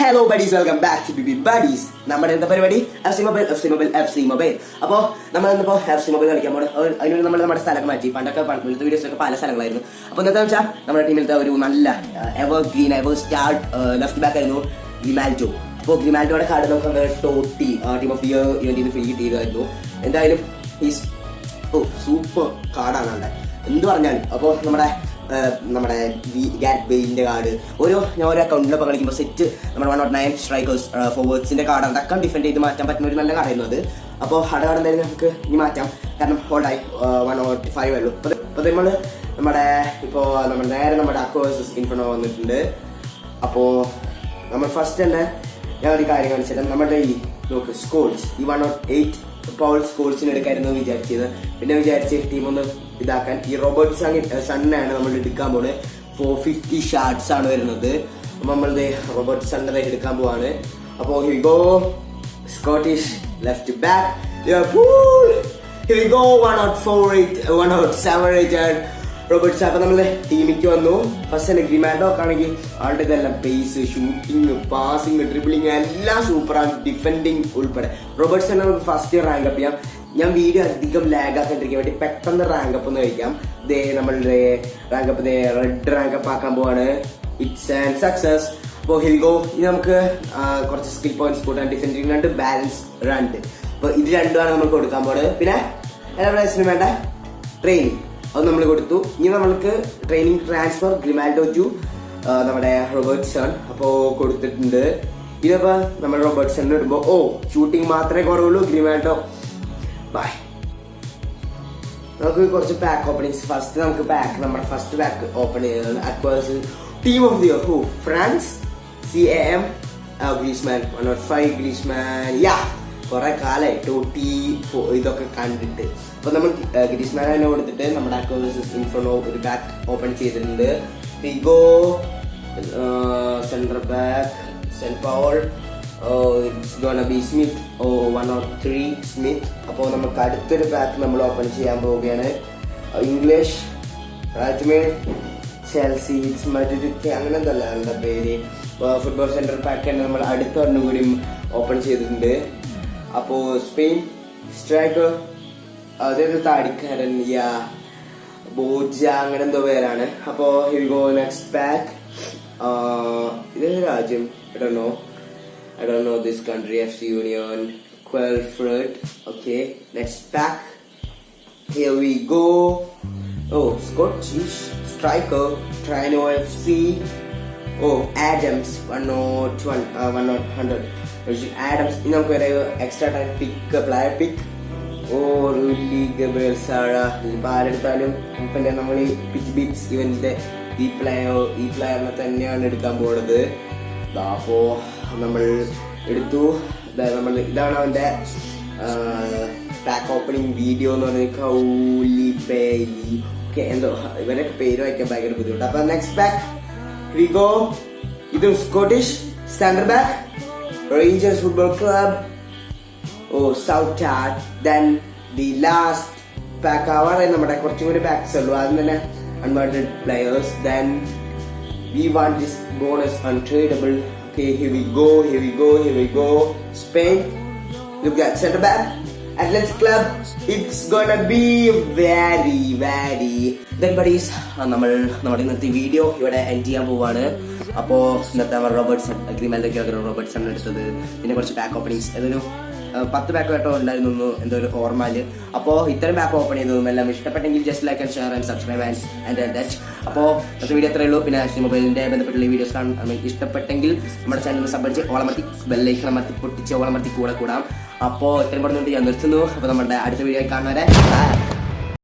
Hello buddies, welcome back to BB buddies. നമ്മുടെ എന്താ പരിപാടി? F C mobile. അപ്പോൾ നമ്മൾ ഇന്നിപ്പോൾ എഫ് സി മൊബൈൽ കളിക്കാൻ പോകുന്നത്. അതിനുവേണ്ടി നമ്മൾ നമ്മുടെ സ്ഥലം മാറ്റി. പണ്ടൊക്കെ വീഡിയോസൊക്കെ പല സ്ഥലങ്ങളായിരുന്നു. അപ്പോൾ എന്താ വെച്ചാൽ നമ്മുടെ ടീമിലത്തെ ഒരു നല്ല evergreen ever star left back ആയിരുന്നു ഗ്രിമാൽഡോ. അപ്പോൾ ഗ്രിമാൽഡോയുടെ കാർഡ് നമുക്ക് TOTY team of the year ഇവന്റിന് ഫ്രീ കിട്ടിയതായിരുന്നു. എന്തായാലും ഈ സൂപ്പർ കാർഡാണ് അവിടെ എന്ത് പറഞ്ഞാലും. അപ്പോൾ നമ്മുടെ ഗാറ്റ് ബെയിലിന്റെ കാർഡ് ഞാൻ ഓരോ അക്കൗണ്ടിലൊക്കെ കളിക്കുമ്പോൾ സെറ്റ് നമ്മുടെ 109 സ്ട്രൈക്കേഴ്സ് ഫോർവേഡ്സിന്റെ കാർഡ് അടക്കം ഡിഫെൻഡ് ചെയ്ത് മാറ്റാൻ പറ്റുന്ന ഒരു നല്ല കാർഡായിരുന്നു അത്. അപ്പോൾ കാർഡ് എന്തായാലും നമുക്ക് ഇനി മാറ്റാം, കാരണം ഹോൾഡായി 105 ഉള്ളൂ. അപ്പോൾ നമ്മൾ നേരെ നമ്മുടെ അക്വേഴ്സസ് ഇൻഫോണോ വന്നിട്ടുണ്ട്. അപ്പോൾ നമ്മൾ ഫസ്റ്റ് തന്നെ ഞാൻ ഒരു കാര്യം കാണിച്ചിട്ട് നമ്മുടെ ഈ നോക്ക് സ്കോൾസ് ഈ 108 പൗൾ സ്കോൾസിന് എടുക്കായിരുന്നു വിചാരിച്ചത്. പിന്നെ വിചാരിച്ച് ടീം ഒന്ന് ഇതാക്കാൻ ഈ റോബർട്ട് സണ്ണാണ് നമ്മൾ എടുക്കാൻ പോകുന്നത്. 450 ഷാർട്സ് ആണ് വരുന്നത്. അപ്പൊ നമ്മളിത് റോബർട്ട് സണ്ണ എടുക്കാൻ പോവാണ്. അപ്പോ here we go, Scottish left back, Liverpool, here we go, 107 Roberts. അപ്പൊ നമ്മള് ടീമിക്ക് വന്നു. ഫസ്റ്റ് തന്നെ ഗ്രിമാൽഡോ ഒക്കെ ആണെങ്കിൽ ആളുടെ ഇതെല്ലാം പേസ്, ഷൂട്ടിങ്, പാസിങ്, ഡ്രിബിളിങ് എല്ലാം സൂപ്പറാണ്, ഡിഫെൻഡിങ് ഉൾപ്പെടെ. റോബർട്ട്സ് തന്നെ നമുക്ക് ഫസ്റ്റ് റാങ്ക് അപ്പ് ചെയ്യാം. ഞാൻ വീഡിയോ അധികം ലാഗ് ആക്കാണ്ടിരിക്കാൻ വേണ്ടി പെട്ടെന്ന് റാങ്ക് അപ്പ് ഒന്ന് കഴിക്കാം. നമ്മളുടെ rank up red rank up ആക്കാൻ പോവാണ്. It's and success. അപ്പോൾ ഹിൽ ഗോ. ഇനി നമുക്ക് കുറച്ച് സ്കിൽ പോയിന്റ്സ് കൂട്ടാൻ, ഡിഫെൻഡിങ് 2, ബാലൻസ് 2. അപ്പൊ ഇത് രണ്ടുമാണ് നമ്മൾ കൊടുക്കാൻ പോകുന്നത്. പിന്നെ എല്ലാ പ്ലേയേഴ്സിനും വേണ്ട ട്രെയിനിങ് അത് നമ്മൾ കൊടുത്തു. ഇനി നമ്മൾക്ക് ട്രെയിനിങ് ട്രാൻസ്ഫർ ഗ്രിമാൽഡോ ടു നമ്മുടെ റോബർട്ട് സൺ അപ്പോൾ കൊടുത്തിട്ടുണ്ട്. ഇതിപ്പോ നമ്മൾ റോബർട്ട് സൺ ഇടുമ്പോ ഷൂട്ടിങ് മാത്രമേ കുറവുള്ളൂ. ഗ്രിമാൽഡോ ബൈ. നമുക്ക് കുറച്ച് പാക്ക് ഓപ്പണിങ്സ്. ഫസ്റ്റ് നമുക്ക് നമ്മുടെ ഫസ്റ്റ് പാക്ക് ഓപ്പൺ ചെയ്യുന്നത് acquires team of the year France CAM Griezmann 105 Griezmann. കുറെ കാലമായി ടോട്ടി ഇതൊക്കെ കണ്ടിട്ട്. അപ്പൊ നമ്മൾ ഗ്രീസ്മാൻ തന്നെ കൊടുത്തിട്ട് നമ്മുടെ അക്വേഴ്സ് ഇൻഫോണോ ഒരു ബാക്ക് ഓപ്പൺ ചെയ്തിട്ടുണ്ട്. Figo central back saint Paul. It's gonna be Smith 103 Smith. അപ്പോൾ നമുക്ക് അടുത്തൊരു പാക്ക് നമ്മൾ ഓപ്പൺ ചെയ്യാൻ പോവുകയാണ്. ഇംഗ്ലീഷ് ചെൽസി അങ്ങനെ എന്തല്ല എന്താ പേര്, ഫുട്ബോൾ സെന്റർ പാക്ക് തന്നെ നമ്മൾ അടുത്ത ഒരെണ്ണം കൂടി ഓപ്പൺ ചെയ്തിട്ടുണ്ട്. അപ്പോ സ്പെയിൻ സ്ട്രൈക്കർ അതായത് താടിക്കാരൻ ബോജ അങ്ങനെ എന്തോ പേരാണ്. അപ്പോ here we go, next pack. ഇതൊരു രാജ്യം I don't know this country. FC Union, Quelfred. Okay, next pack. Here we go. Scottish striker, Trino FC. Adams 100. Adams. ഇനി നമുക്ക് ഒരു എക്സ്ട്രാ ടൈം പ്ലെയർ പിക്ക്. റൂലി ഗബ്രിയൽ സാറ. ആരെടുത്താലും പിന്നെ നമ്മൾ ഈ പിച്ച് ബീറ്റ്സ് ഇവന്റെ ഈ പ്ലെയറിനെ തന്നെയാണ് എടുക്കാൻ പോകുന്നത്. അപ്പോ നമ്മൾ എടുത്തു. ഇതാണ് അവന്റെ പാക്ക് ഓപ്പണിംഗ് വീഡിയോ എന്ന് പറഞ്ഞാൽ കൗലി പേലി എന്തോ ഇവരൊക്കെ പേര് വായിക്കാൻ ഭയങ്കര ബുദ്ധിമുട്ട്. അപ്പൊ നെക്സ്റ്റ് പാക്ക് വിഗോ. ഇത് Scottish centre back Rangers football club Souttar. Then the last pack ആവാറായി. നമ്മുടെ കുറച്ചും കൂടി പാക്സ് ഉള്ളൂ. ആദ്യം തന്നെ unwanted players. Then we want this bonus untradeable. Okay, here we go. Spain, look at center back Athletic Club. It's gonna be very then buddies, നമ്മുടെ ഇന്നത്തെ video ഇവിടെ എൻഡ് ചെയ്യാൻ പോവാണ്. അപ്പോ ഇന്നത്തെ റോബർട്ട്സൺ റോബർട്ട്സൺ എടുത്തത്, പിന്നെ കുറച്ച് പാക്ക് ഓപ്പണിങ്സ്, ഏതൊരു 10 പാക്ക് കേട്ടോ ഉണ്ടായിരുന്നു എന്തോ ഒരു ഓർമ്മയില്. അപ്പോൾ ഇത്തരം പാക്ക് ഓപ്പൺ ചെയ്തതും എല്ലാം ഇഷ്ടപ്പെട്ടെങ്കിൽ just like and share and subscribe and that. അപ്പോൾ ഇന്നത്തെ വീഡിയോ അത്രയേ ഉള്ളൂ. പിന്നെ മൊബൈലിന്റെ ബന്ധപ്പെട്ടുള്ള വീഡിയോസ് ഇഷ്ടപ്പെട്ടെങ്കിൽ നമ്മുടെ ചാനൽ സബ്സ്ക്രൈബ് ഓളമർത്തി ബെല്ലൈക്കൺ അമർത്തി പൊട്ടിച്ച് ഓളമർത്തി കൂടാം. അപ്പോൾ ഇത്രയും പറഞ്ഞുകൊണ്ട് ഞാൻ നിർത്തുന്നു. അപ്പോൾ നമ്മുടെ അടുത്ത വീഡിയോ കാണുന്നവരെ